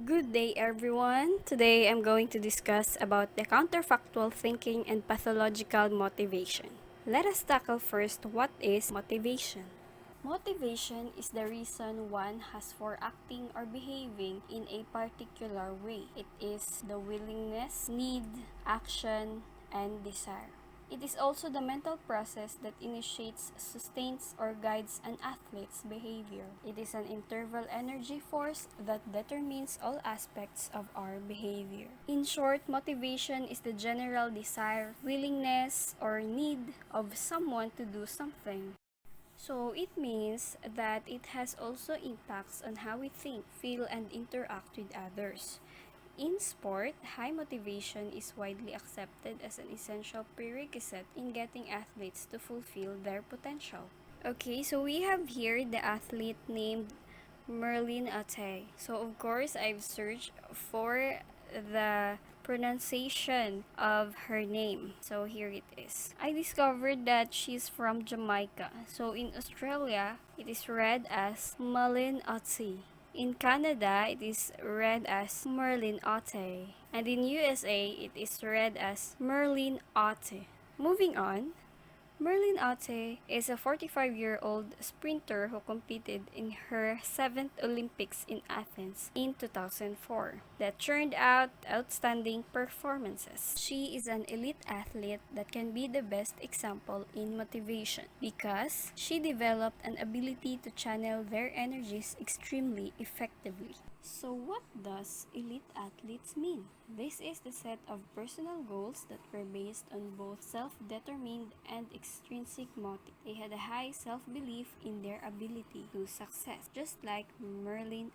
Good day everyone. Today I'm going to discuss about the counterfactual thinking and pathological motivation. Let us tackle first what is motivation. Motivation is the reason one has for acting or behaving in a particular way. It is the willingness, need, action, and desire. It is also the mental process that initiates, sustains, or guides an athlete's behavior. It is an interval energy force that determines all aspects of our behavior. In short, motivation is the general desire, willingness, or need of someone to do something. So it means that it has also impacts on how we think, feel, and interact with others. In sport, high motivation is widely accepted as an essential prerequisite in getting athletes to fulfill their potential. Okay, so we have here the athlete named MERLENE. So of course, I've searched for the pronunciation of her name. So here it is. I discovered that she's from Jamaica. So in Australia, it is read as MERLENE. In Canada, it is read as MERLENE. And in USA, it is read as MERLENE. Moving on, MERLENE is a 45-year-old sprinter who competed in her 7th Olympics in Athens in 2004 that turned out outstanding performances. She is an elite athlete that can be the best example in motivation because she developed an ability to channel their energies extremely effectively. So what does elite athletes mean? This is the set of personal goals that were based on both self-determined and extrinsic motive. They had a high self-belief in their ability to success, just like MERLENE.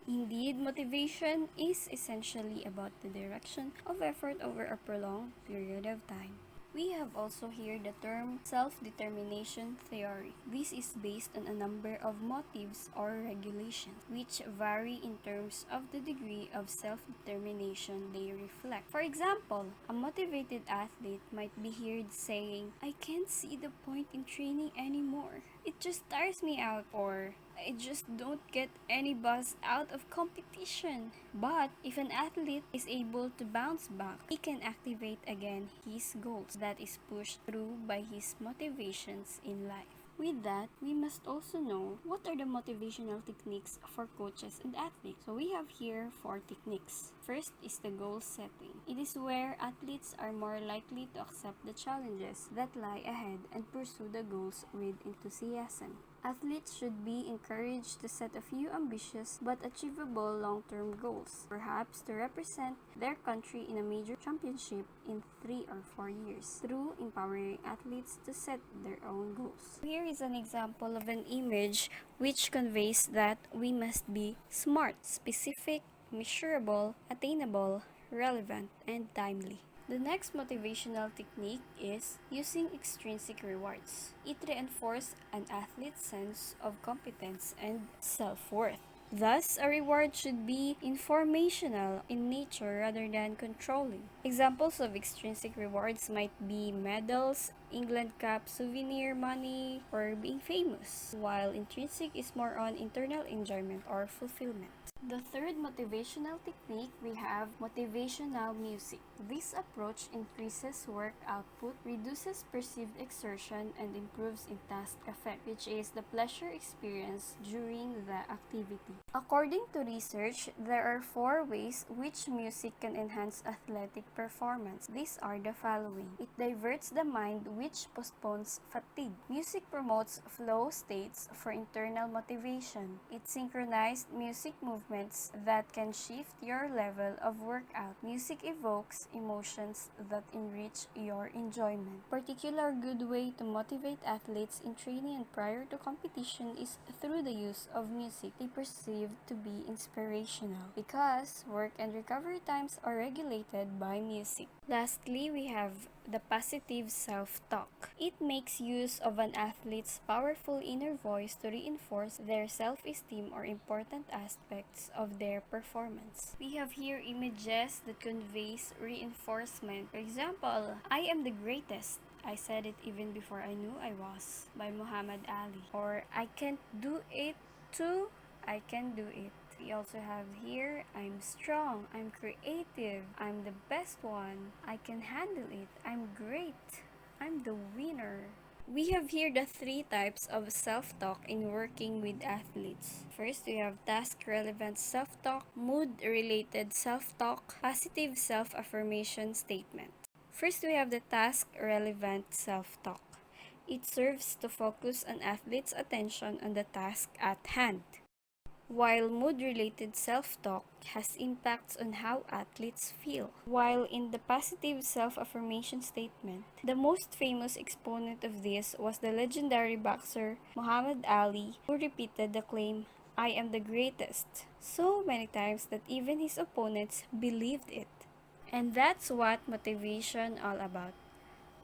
Indeed, motivation is essentially about the direction of effort over a prolonged period of time. We have also here the term self-determination theory. This is based on a number of motives or regulations, which vary in terms of the degree of self-determination they reflect. For example, a motivated athlete might be heard saying, "I can't see the point in training anymore. It just tires me out," or "I just don't get any buzz out of competition." But if an athlete is able to bounce back, he can activate again his goals that is pushed through by his motivations in life. With that, we must also know what are the motivational techniques for coaches and athletes. So we have here 4 techniques. First is the goal setting. It is where athletes are more likely to accept the challenges that lie ahead and pursue the goals with enthusiasm. Athletes should be encouraged to set a few ambitious but achievable long-term goals, perhaps to represent their country in a major championship in 3 or 4 years, through empowering athletes to set their own goals. Here is an example of an image which conveys that we must be smart, specific, measurable, attainable, relevant, and timely. The next motivational technique is using extrinsic rewards. It reinforces an athlete's sense of competence and self-worth. Thus, a reward should be informational in nature rather than controlling. Examples of extrinsic rewards might be medals, England Cup souvenir money, or being famous, while intrinsic is more on internal enjoyment or fulfillment. The third motivational technique, we have motivational music. This approach increases work output, reduces perceived exertion, and improves in task effect, which is the pleasure experience during the activity. According to research, there are 4 ways which music can enhance athletic performance. These are the following. It diverts the mind, which postpones fatigue. Music promotes flow states for internal motivation. It synchronized music movements that can shift your level of workout. Music evokes emotions that enrich your enjoyment. Particular good way to motivate athletes in training and prior to competition is through the use of music they perceive to be inspirational, because work and recovery times are regulated by music. Lastly, we have the positive self-talk. It makes use of an athlete's powerful inner voice to reinforce their self-esteem or important aspects of their performance. We have here images that conveys reinforcement. For example, "I am the greatest. I said it even before I knew I was," by Muhammad Ali. Or, "I can't do it too. I can do it." We also have here, I'm strong, I'm creative, I'm the best one, I can handle it, I'm great, I'm the winner. We have here the three types of self-talk in working with athletes. First, we have task-relevant self-talk, mood-related self-talk, positive self-affirmation statement. First, we have the task-relevant self-talk. It serves to focus an athlete's attention on the task at hand, while mood-related self-talk has impacts on how athletes feel. While in the positive self-affirmation statement, the most famous exponent of this was the legendary boxer Muhammad Ali, who repeated the claim, "I am the greatest," so many times that even his opponents believed it. And that's what motivation all about.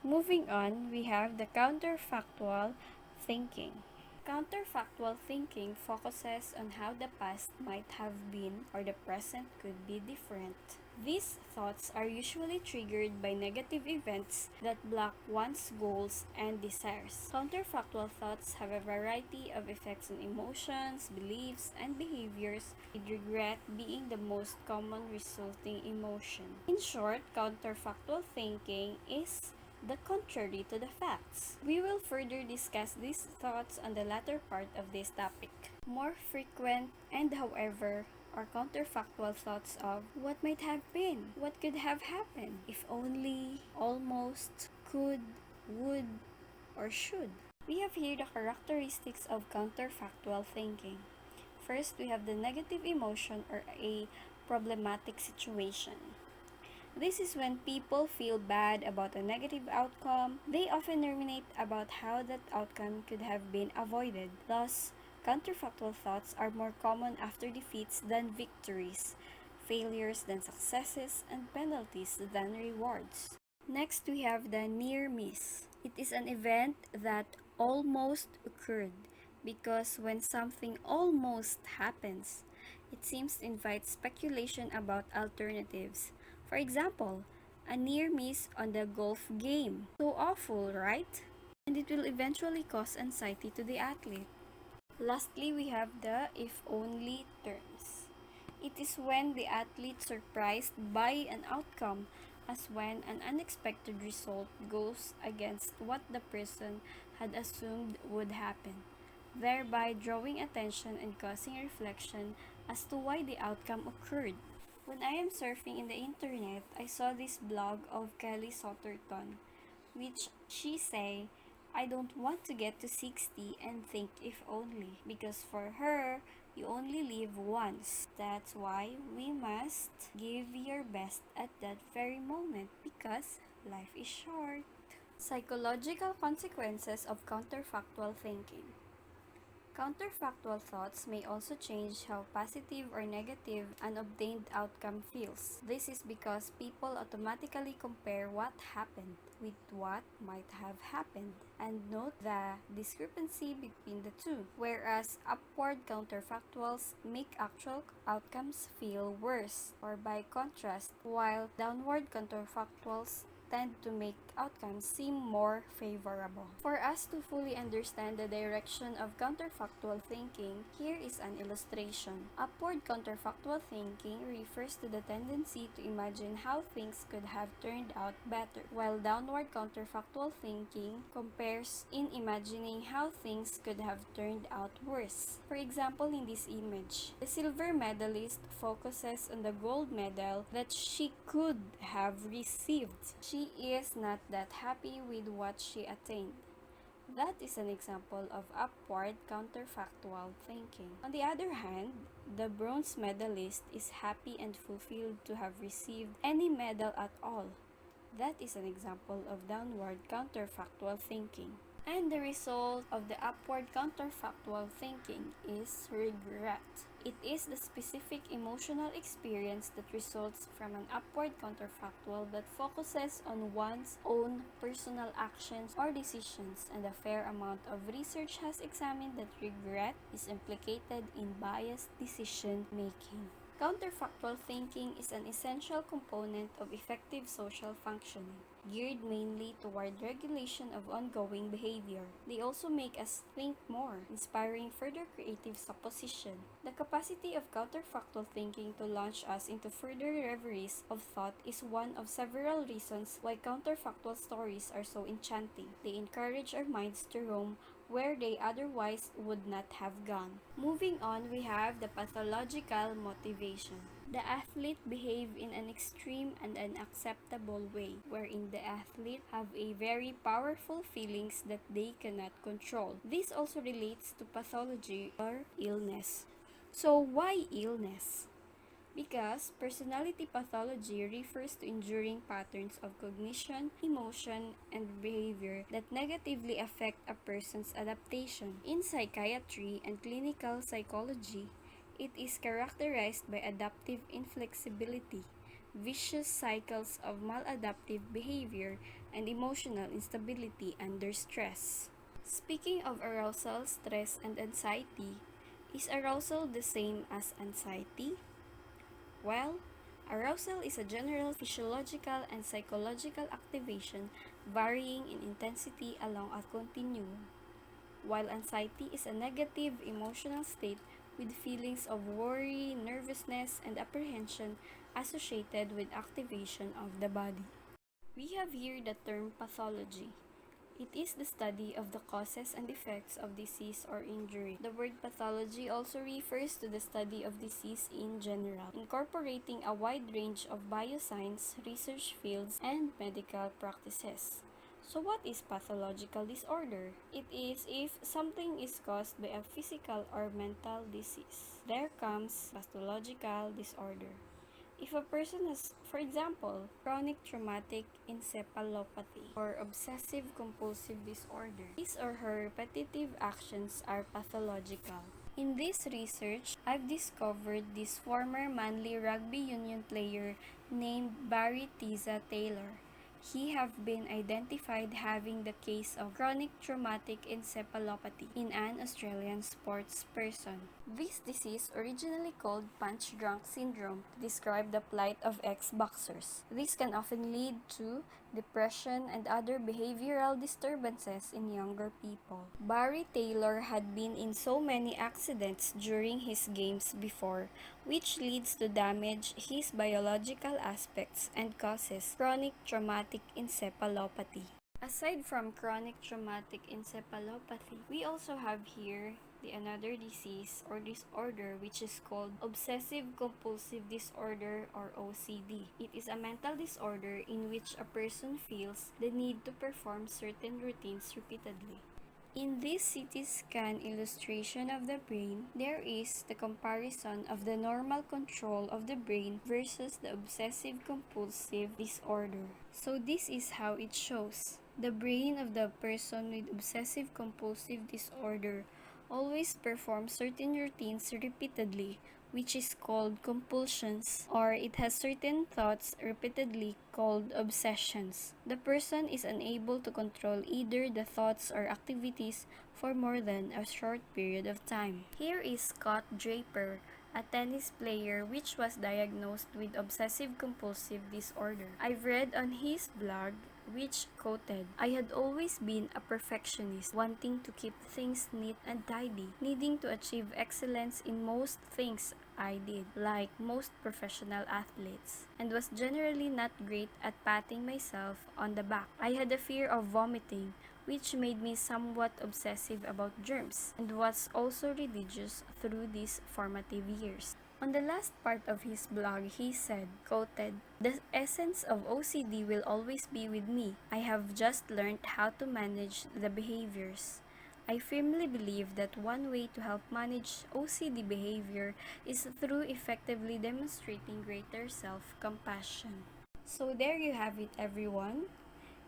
Moving on, we have the counterfactual thinking. Counterfactual thinking focuses on how the past might have been or the present could be different. These thoughts are usually triggered by negative events that block one's goals and desires. Counterfactual thoughts have a variety of effects on emotions, beliefs, and behaviors, with regret being the most common resulting emotion. In short, counterfactual thinking is the contrary to the facts. We will further discuss these thoughts on the latter part of this topic. More frequent and however are counterfactual thoughts of what might have been, what could have happened, if only, almost, could, would, or should. We have here the characteristics of counterfactual thinking. First, we have the negative emotion or a problematic situation. This is when people feel bad about a negative outcome. They often ruminate about how that outcome could have been avoided. Thus, counterfactual thoughts are more common after defeats than victories, failures than successes, and penalties than rewards. Next, we have the near miss. It is an event that almost occurred, because when something almost happens, it seems to invite speculation about alternatives. For example, a near miss on the golf game. So awful, right? And it will eventually cause anxiety to the athlete. Lastly, we have the if only terms. It is when the athlete is surprised by an outcome, as when an unexpected result goes against what the person had assumed would happen, thereby drawing attention and causing reflection as to why the outcome occurred. When I am surfing in the internet, I saw this blog of Kelly Sotterton, which she say, "I don't want to get to 60 and think if only, because for her, you only live once. That's why we must give your best at that very moment, because life is short." Psychological consequences of counterfactual thinking. Counterfactual thoughts may also change how positive or negative an obtained outcome feels. This is because people automatically compare what happened with what might have happened and note the discrepancy between the two, whereas upward counterfactuals make actual outcomes feel worse, or by contrast, while downward counterfactuals tend to make outcomes seem more favorable. For us to fully understand the direction of counterfactual thinking, here is an illustration. Upward counterfactual thinking refers to the tendency to imagine how things could have turned out better, while downward counterfactual thinking compares in imagining how things could have turned out worse. For example, in this image, the silver medalist focuses on the gold medal that she could have received. She is not that happy with what she attained. That is an example of upward counterfactual thinking. On the other hand, the bronze medalist is happy and fulfilled to have received any medal at all. That is an example of downward counterfactual thinking. And the result of the upward counterfactual thinking is regret. It is the specific emotional experience that results from an upward counterfactual that focuses on one's own personal actions or decisions, and a fair amount of research has examined that regret is implicated in biased decision making. Counterfactual thinking is an essential component of effective social functioning. geared mainly toward regulation of ongoing behavior. They also make us think more, inspiring further creative supposition. The capacity of counterfactual thinking to launch us into further reveries of thought is one of several reasons why counterfactual stories are so enchanting. They encourage our minds to roam where they otherwise would not have gone. Moving on, we have the pathological motivation. The athlete behave in an extreme and unacceptable way, wherein the athlete have a very powerful feelings that they cannot control. This also relates to pathology or illness. So why illness? Because personality pathology refers to enduring patterns of cognition, emotion, and behavior that negatively affect a person's adaptation. In psychiatry and clinical psychology, it is characterized by adaptive inflexibility, vicious cycles of maladaptive behavior, and emotional instability under stress. Speaking of arousal, stress, and anxiety, is arousal the same as anxiety? Well, arousal is a general physiological and psychological activation varying in intensity along a continuum, while anxiety is a negative emotional state with feelings of worry, nervousness, and apprehension associated with activation of the body. We have here the term pathology. It is the study of the causes and effects of disease or injury. The word pathology also refers to the study of disease in general, incorporating a wide range of bioscience, research fields, and medical practices. So what is pathological disorder? It is if something is caused by a physical or mental disease. There comes pathological disorder. If a person has, for example, chronic traumatic encephalopathy or obsessive compulsive disorder, his or her repetitive actions are pathological. In this research, I've discovered this former Manly rugby union player named Barry Tiza Taylor. He have been identified having the case of chronic traumatic encephalopathy in an Australian sports person. This disease, originally called punch-drunk syndrome, to describe the plight of ex-boxers. This can often lead to depression and other behavioral disturbances in younger people. Barry Taylor had been in so many accidents during his games before, which leads to damage his biological aspects and causes chronic traumatic encephalopathy. Aside from chronic traumatic encephalopathy, we also have here another disease or disorder which is called obsessive compulsive disorder or OCD. It is a mental disorder in which a person feels the need to perform certain routines repeatedly. In this CT scan illustration of the brain, there is the comparison of the normal control of the brain versus the obsessive-compulsive disorder. So this is how it shows. The brain of the person with obsessive-compulsive disorder always performs certain routines repeatedly, which is called compulsions, or it has certain thoughts repeatedly called obsessions. The person is unable to control either the thoughts or activities for more than a short period of time. Here is Scott Draper, a tennis player which was diagnosed with obsessive-compulsive disorder. I've read on his blog which quoted, "I had always been a perfectionist, wanting to keep things neat and tidy, needing to achieve excellence in most things I did, like most professional athletes, and was generally not great at patting myself on the back. I had a fear of vomiting, which made me somewhat obsessive about germs, and was also religious through these formative years." On the last part of his blog, he said, quoted, "The essence of OCD will always be with me. I have just learned how to manage the behaviors. I firmly believe that one way to help manage OCD behavior is through effectively demonstrating greater self-compassion." So there you have it, everyone.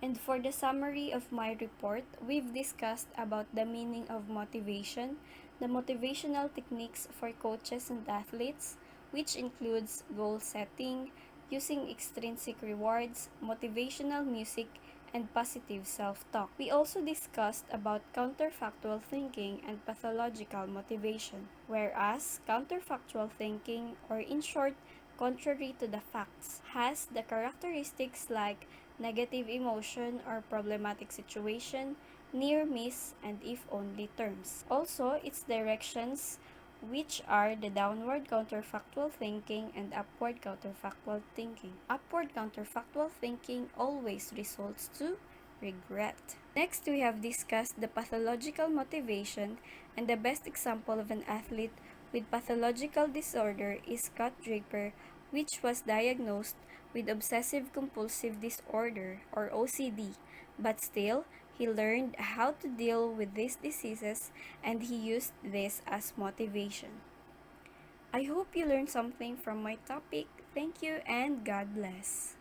And for the summary of my report, we've discussed about the meaning of motivation, the motivational techniques for coaches and athletes, which includes goal setting, using extrinsic rewards, motivational music, and positive self-talk. We also discussed about counterfactual thinking and pathological motivation, whereas counterfactual thinking, or in short, contrary to the facts, has the characteristics like negative emotion or problematic situation, near miss, and if only terms. Also, its directions, which are the downward counterfactual thinking and upward counterfactual thinking. Upward counterfactual thinking always results to regret. Next, we have discussed the pathological motivation, and the best example of an athlete with pathological disorder is Scott Draper, which was diagnosed with obsessive compulsive disorder or OCD, but still, he learned how to deal with these diseases and he used this as motivation. I hope you learned something from my topic. Thank you and God bless.